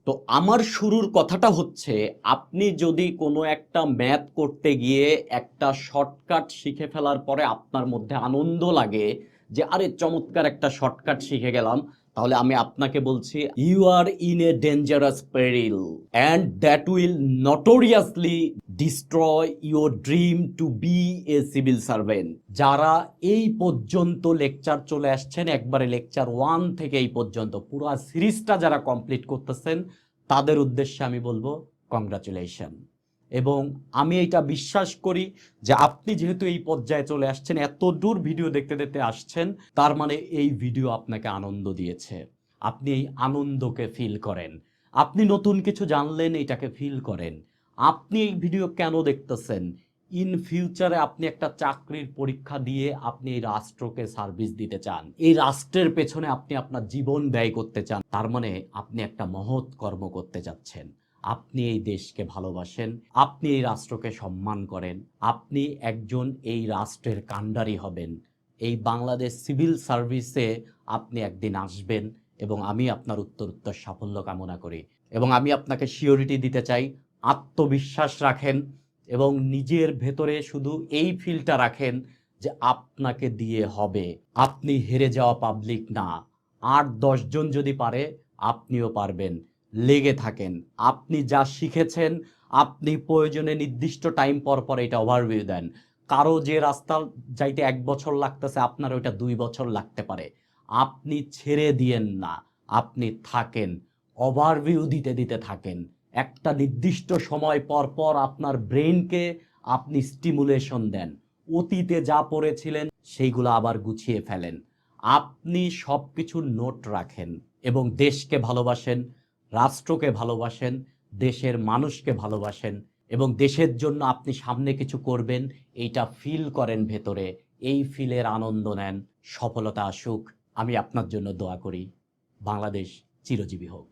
তো আমার শুরুর কথাটা হচ্ছে, আপনি যদি কোনো একটা ম্যাথ করতে গিয়ে একটা শর্টকাট শিখে ফেলার পরে আপনার মধ্যে আনন্দ লাগে যে আরে চমৎকার একটা শর্টকাট শিখে গেলাম, তাহলে আমি আপনাকে বলছি you are in a dangerous peril and that will notoriously destroy your dream to be a civil servant. যারা এই পর্যন্ত লেকচার চলে আসছেন, একবারে লেকচার 1 থেকে এই পর্যন্ত পুরো সিরিজটা যারা কমপ্লিট করতেছেন, তাদের উদ্দেশ্যে আমি বলবো কংগ্রাচুলেশন। এবং আমি এটা বিশ্বাস করি যে আপনি যেহেতু এই পর্যায়ে চলে আসছেন, এত দূর ভিডিও দেখতে দেখতে আসছেন, তার মানে এই ভিডিও আপনাকে আনন্দ দিয়েছে। আপনি এই আনন্দকে ফিল করেন, আপনি নতুন কিছু জানলেন, এটাকে ফিল করেন। আপনি এই ভিডিও কেন দেখতেছেন? ইন ফিউচারে আপনি একটা চাকরির পরীক্ষা দিয়ে আপনি এই রাষ্ট্রকে সার্ভিস দিতে চান, এই রাষ্ট্রের পেছনে আপনি আপনার জীবন ব্যয় করতে চান, তার মানে আপনি একটা মহৎ কর্ম করতে যাচ্ছেন। আপনি এই দেশকে ভালোবাসেন, আপনি এই রাষ্ট্রকে সম্মান করেন, আপনি একজন এই রাষ্ট্রের কাণ্ডারি হবেন। এই বাংলাদেশ সিভিল সার্ভিসে আপনি একদিন আসবেন এবং আমি আপনার উত্তরোত্তর সাফল্য কামনা করি। এবং আমি আপনাকে সিওরিটি দিতে চাই, আত্মবিশ্বাস রাখেন এবং নিজের ভেতরে শুধু এই ফিলটা রাখেন যে আপনাকে দিয়ে হবে। আপনি হেরে যাওয়া পাবলিক না। 8-10 জন যদি পারে, আপনিও পারবেন। লেগে থাকেন। আপনি যা শিখেছেন, আপনি প্রয়োজনে নির্দিষ্ট টাইম পর পর এটা ওভারভিউ দেন। কারো যে রাস্তা যাইতে 1 বছর লাগতেছে, আপনার ওইটা 2 বছর লাগতে পারে। আপনি ছেড়ে দিয়েন না, আপনি থাকেন, ওভারভিউ দিতে দিতে থাকেন। একটা নির্দিষ্ট সময় পর পর আপনার ব্রেনকে আপনি স্টিমুলেশন দেন। অতীতে যা পড়েছিলেন সেইগুলো আবার গুছিয়ে ফেলেন। আপনি সব কিছুর নোট রাখেন এবং দেশকে ভালোবাসেন, রাষ্ট্রকে ভালোবাসেন, দেশের মানুষকে ভালোবাসেন এবং দেশের জন্য আপনি সামনে কিছু করবেন, এইটা ফিল করেন ভেতরে। এই ফিলের আনন্দ নেন। সফলতা আসুক, আমি আপনার জন্য দোয়া করি। বাংলাদেশ চিরজীবী হোক।